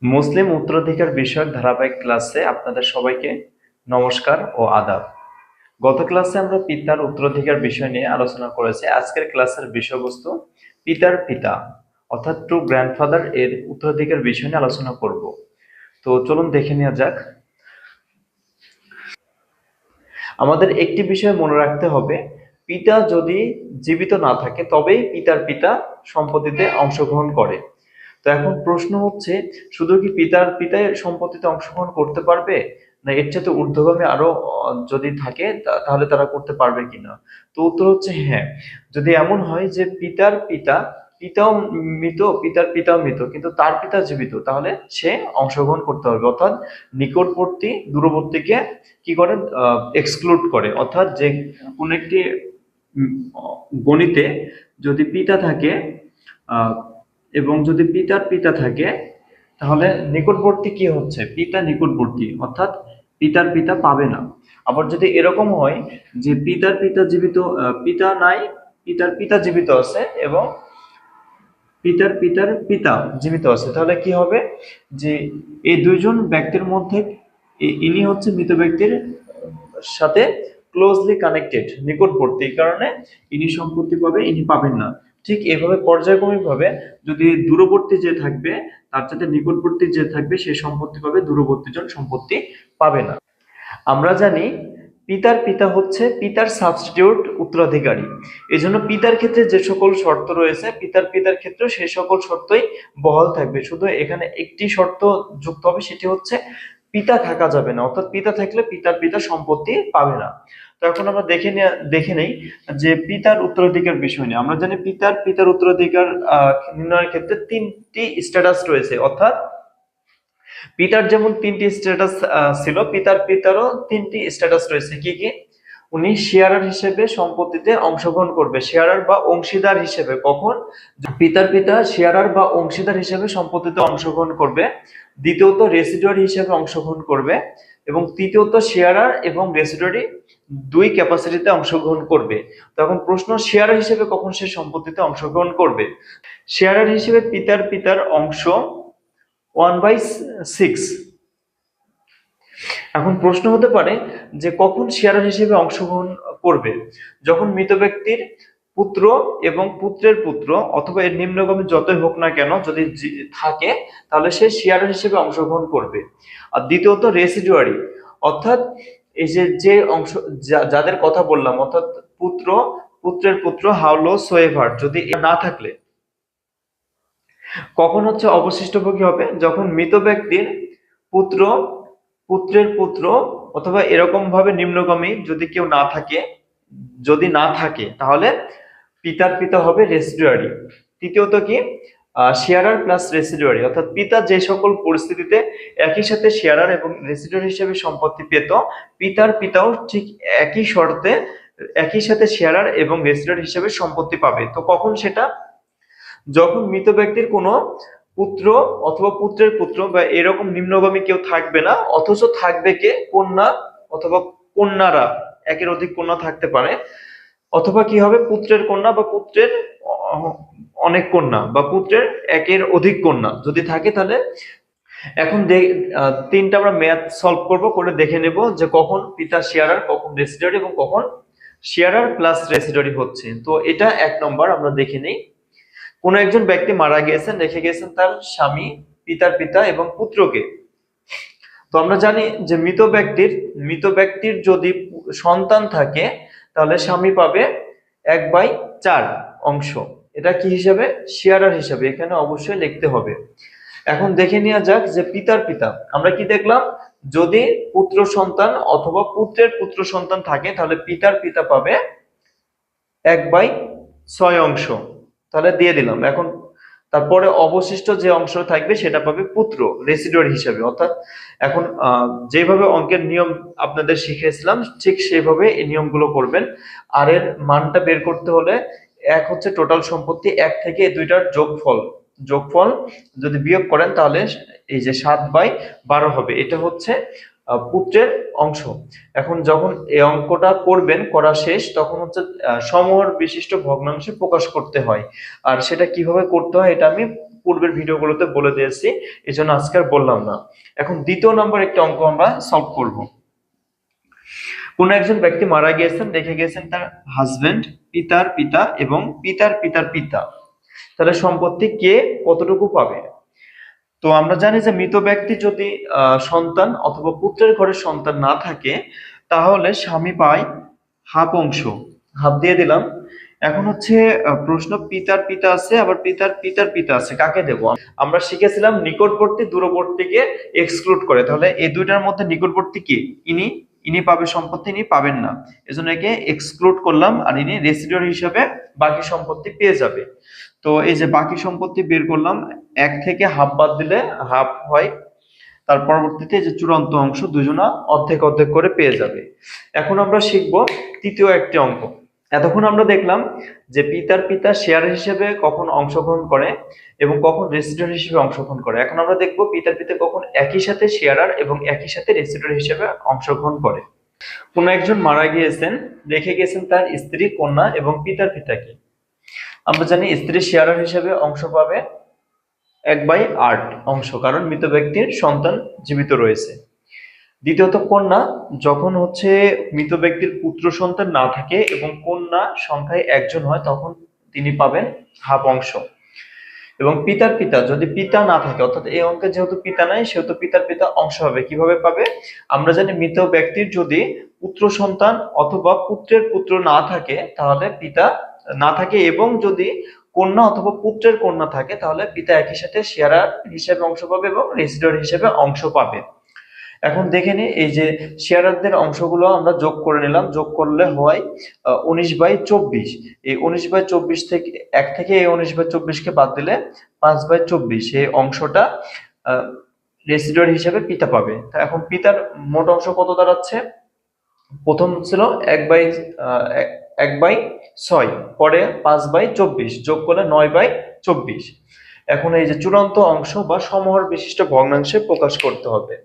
মুসলিম উত্তরাধিকার বিষয়ক ধারাবাহিক ক্লাসে আপনাদের সবাইকে নমস্কার ও আদাব। গত ক্লাসে আমরা পিতার উত্তরাধিকার বিষয় নিয়ে আলোচনা করেছি। আজকের ক্লাসের বিষয়বস্তু পিতার পিতা অর্থাৎ ট্রু গ্র্যান্ডফাদার এর উত্তরাধিকার বিষয় নিয়ে আলোচনা করব। তো চলুন দেখে নেওয়া যাক। আমাদের একটি বিষয় মনে রাখতে হবে, পিতা যদি জীবিত না থাকে তবেই পিতার পিতা সম্পত্তিতে অংশগ্রহণ করে। তো এখন প্রশ্ন হচ্ছে, শুধু কি পিতার পিতাই সম্পত্তিতে অংশগ্রহণ করতে পারবে, না এর চেয়ে ঊর্ধ্বগামী আরো যদি থাকে তাহলে তারা করতে পারবে কিনা? তো উত্তর হচ্ছে হ্যাঁ। যদি এমন হয় যে পিতার পিতা পিতাও মৃত, পিতার পিতাও মৃত, কিন্তু তার পিতা জীবিত, তাহলে সে অংশগ্রহণ করতে পারবে। অর্থাৎ নিকটবর্তী দূরবর্তীকে কি করে এক্সক্লুড করে। অর্থাৎ যে কোন একটি উম, গণিতে যদি পিতা থাকে আহ, এবং যদি পিতার পিতা থাকে, তাহলে নিকটবর্তী কি হচ্ছে, পিতা নিকটবর্তী, অর্থাৎ পিতার পিতা পাবে না। আবার যদি এরকম হয় যে পিতার পিতা জীবিত, পিতা নাই, পিতার পিতা জীবিত আছে এবং পিতার পিতার পিতা জীবিত আছে, তাহলে কি হবে যে এই দুইজন ব্যক্তির মধ্যে ইনি হচ্ছে মৃত ব্যক্তির সাথে ক্লোজলি কানেক্টেড, নিকটবর্তী, এই কারণে ইনি সম্পত্তি পাবে, ইনি পাবেন না। ঠিক এভাবে পর্যায়ক্রমিক ভাবে যদি দূরবর্তী যে থাকবে তার সাথে নিকটবর্তী যে থাকবে সে সম্পত্তি পাবে, দূরবর্তী জন সম্পত্তি পাবে না। আমরা জানি পিতার পিতা হচ্ছে পিতার সাবস্টিটিউট উত্তরাধিকারী। এই জন্য পিতার ক্ষেত্রে যে সকল শর্ত রয়েছে পিতার পিতার ক্ষেত্রে সেই সকল শর্তই বহাল থাকবে। শুধু এখানে একটি শর্ত যুক্ত হবে, সেটি হচ্ছে পিতা থাকা যাবে না, অর্থাৎ পিতা থাকলে পিতার পিতা সম্পত্তি পাবে না। তো এখন আমরা দেখে নেই যে পিতার উত্তরাধিকার বিষয় নিয়ে। আমরা জানি পিতার পিতার উত্তরাধিকার নির্ণয়ের ক্ষেত্রে তিনটি স্ট্যাটাস রয়েছে। অর্থাৎ পিতার যেমন তিনটি স্ট্যাটাস ছিল, পিতার পিতারও তিনটি স্ট্যাটাস রয়েছে। কি কি? উনি শেয়ারার হিসেবে সম্পত্তিতে অংশগ্রহণ করবে, শেয়ারার বা অংশীদার হিসেবে। কখন? পিতার পিতা শেয়ারার বা অংশীদার হিসেবে সম্পত্তিতে অংশগ্রহণ করবে। দ্বিতীয়ত রেসিডুয়ারি হিসেবে অংশগ্রহণ করবে এবং তৃতীয়ত শেয়ারার এবং রেসিডুয়ারি দুই ক্যাপাসিটিতে অংশগ্রহণ করবে। তখন প্রশ্ন, শেয়ারার হিসেবে কখন সে সম্পত্তিতে অংশগ্রহণ করবে? শেয়ারার হিসেবে পিতার পিতার অংশ 1/6। এখন প্রশ্ন হতে পারে যে কখন শেয়ারার হিসেবে অংশগ্রহণ করবে? যখন মৃত ব্যক্তির পুত্র এবং পুত্রের পুত্র অথবা এর নিম্নগামী যতই হোক না কেন যদি থাকে, তাহলে সে শেয়ারার হিসেবে অংশগ্রহণ করবে। আর দ্বিতীয়ত রেসিডুয়ারি, অর্থাৎ এই যে যে অংশ যাদের কথা বললাম, অর্থাৎ পুত্র, পুত্রের পুত্র, হাউলো সোয়েভার, যদি না থাকলে কখন হচ্ছে অবশিষ্টভোগী হবে? যখন মৃত ব্যক্তির পুত্র, পুত্রের পুত্র অথবা এরকম ভাবে নিম্নগামী যদি কেউ না থাকে, যদি না থাকে তাহলে পিতার পিতা হবে রেসিডুয়ারি। তৃতীয়ত কি? শেয়ারার প্লাস রেসিডুয়ারি, অর্থাৎ পিতা যে সকল পরিস্থিতিতে একই সাথে শেয়ারার এবং রেসিডুয়ারি হিসেবে সম্পত্তি পেত, পিতার পিতাও ঠিক একই শর্তে একই সাথে শেয়ারার এবং রেসিডুয়ারি হিসেবে সম্পত্তি পাবে। তো কখন সেটা? যখন মৃত ব্যক্তির কোনো পুত্র অথবা পুত্রের পুত্র বা এরকম নিম্নগামী কেউ থাকবে না, অথচ থাকবে কে? কন্যা অথবা কন্যারা, একের অধিক কন্যা থাকতে পারে। অথবা কি হবে? পুত্রের কন্যা বা পুত্রের অনেক কন্যা বা পুত্রের একের অধিক কন্যা যদি থাকে, তাহলে এখন তিনটা আমরা ম্যাথ সলভ করব, করে দেখে নেব যে কখন পিতা শেয়ারার, কখন রেসিডুয়ারি এবং কখন শেয়ারার প্লাস রেসিডুয়ারি হচ্ছে। তো এটা এক নম্বর আমরা দেখে নেই। কোন একজন ব্যক্তি মারা গিয়েছেন, রেখে গিয়েছেন তার স্বামী, পিতার পিতা এবং পুত্রকে। তো আমরা জানি যে মৃত ব্যক্তির যদি সন্তান থাকে, তাহলে স্বামী পাবে 1/4 অংশ। এটা কি হিসাবে? শেয়ারার হিসাবে, এখানে অবশ্যই লিখতে হবে। এখন দেখে নেওয়া যাক যে পিতার পিতা, আমরা কি দেখলাম? যদি পুত্র সন্তান অথবা পুত্রের পুত্র সন্তান থাকে, তাহলে পিতার পিতা পাবে 1/6 অংশ। তাহলে দিয়ে দিলাম। এখন তারপরে অবশিষ্ট যে অংশ থাকবে সেটা পাবে পুত্র রেসিডুয়ারি হিসাবে। অর্থাৎ এখন যেভাবে অঙ্কের নিয়ম আপনাদের শিখিয়েছিলাম ঠিক সেভাবে এই নিয়মগুলো করবেন। আর এর মানটা বের করতে হলে এক হচ্ছে টোটাল সম্পত্তি, এক থেকে এই দুইটার যোগফল যদি বিয়োগ করেন তাহলে এই যে 7/12 হবে। এটা হচ্ছে পুত্রের অংশ। এখন যখন এই অঙ্কটা করবেন, করা শেষ, তখন হচ্ছে সমহর বিশিষ্ট ভগ্নাংশে প্রকাশ করতে হয়। আর সেটা কিভাবে করতে হয় এটা আমি পূর্বের ভিডিওগুলোতে বলে দিয়েছি, এই জন্য আজকে আর বললাম না। এখন দ্বিতীয় নম্বর একটি অঙ্ক আমরা সলভ করব। কোন একজন ব্যক্তি মারা গিয়েছেন, রেখে গিয়েছেন তার হাজবেন্ড, পিতার পিতা এবং পিতার পিতার পিতা। তাহলে সম্পত্তি কে কতটুকু পাবে? তো আমরা জানি যে মৃত ব্যক্তি যদি সন্তান অথবা পুত্রের ঘরে সন্তান না থাকে, তাহলে স্বামী পায় হাফ অংশ, হাফ দিয়ে দিলাম। এখন হচ্ছে প্রশ্ন, পিতার পিতা আছে আবার পিতার পিতার পিতা আছে, কাকে দেব? আমরা শিখেছিলাম নিকটবর্তী দূরবর্তীকে এক্সক্লুড করে, তাহলে এই দুইটার মধ্যে নিকটবর্তী কে? ইনি, ইনি পাবে সম্পত্তি, ইনি পাবেন না, এজন্য একে এক্সক্লুড করলাম, আর ইনি রেসিডুয়াল হিসেবে বাকি সম্পত্তি পেয়ে যাবে। তো এই যে বাকি সম্পত্তি বের করলাম, এক থেকে হাফ বাদ দিলে হাফ হয়, তার পরবর্তীতে যে চূড়ান্ত অংশ দুজনা অর্ধেক অর্ধেক করে পেয়ে যাবে। এখন আমরা শিখব তৃতীয় একটি অঙ্ক। এতক্ষণ আমরা দেখলাম যে পিতার পিতা শেয়ার হিসেবে কখন অংশগ্রহণ করে এবং কখন রেসিডুয়াল হিসেবে অংশগ্রহণ করে। এখন আমরা দেখব পিতার পিতা কখন একই সাথে শেয়ারার এবং একই সাথে রেসিডুয়াল হিসেবে অংশগ্রহণ করে। কোন একজন মারা গিয়েছেন, রেখে গেছেন তার স্ত্রী, কন্যা এবং পিতার পিতাকে। আমরা জানি স্ত্রী শেয়ারার হিসেবে অংশ পাবে 1/8 অংশ, কারণ মৃত ব্যক্তির সন্তান জীবিত রয়েছে। দ্বিতীয়ত কন্যা, যখন হচ্ছে মৃত ব্যক্তির পুত্র সন্তান না থাকে এবং কন্যা সংখ্যায় একজন হয়, তখন তিনি পাবেন হাফ অংশ। এবং পিতার পিতা, যদি পিতা না থাকে, অর্থাৎ এই অঙ্কে যেহেতু পিতা নাই সেহেতু পিতার পিতা অংশ হবে। কিভাবে পাবে? আমরা জানি মৃত ব্যক্তির যদি পুত্র সন্তান অথবা পুত্রের পুত্র না থাকে তাহলে পিতা না থাকে, এবং যদি কন্যা অথবা পুত্রের কন্যা থাকে তাহলে পিতা একই সাথে শেয়ারার হিসেবে অংশ পাবে এবং রেসিডুয়াল হিসেবে অংশ পাবে। এখন দেখে নি, এই যে শেয়ারারদের অংশগুলো আমরা যোগ করে নিলাম, যোগ করলে হয় 19/24। এই 19/24 থেকে এক থেকে এই 19/24 কে বাদ দিলে 5/24, এই অংশটা রেসিডুয়াল হিসেবে পিতা পাবে। তা এখন পিতার মোট অংশ কত দাঁড়াচ্ছে? প্রথম ছিল 1/6, পরে 5/24, যোগ করলে 9/24। এখন এই যে চূড়ান্ত অংশ বা সমহর বিশিষ্ট ভগ্নাংশে প্রকাশ করতে হবে।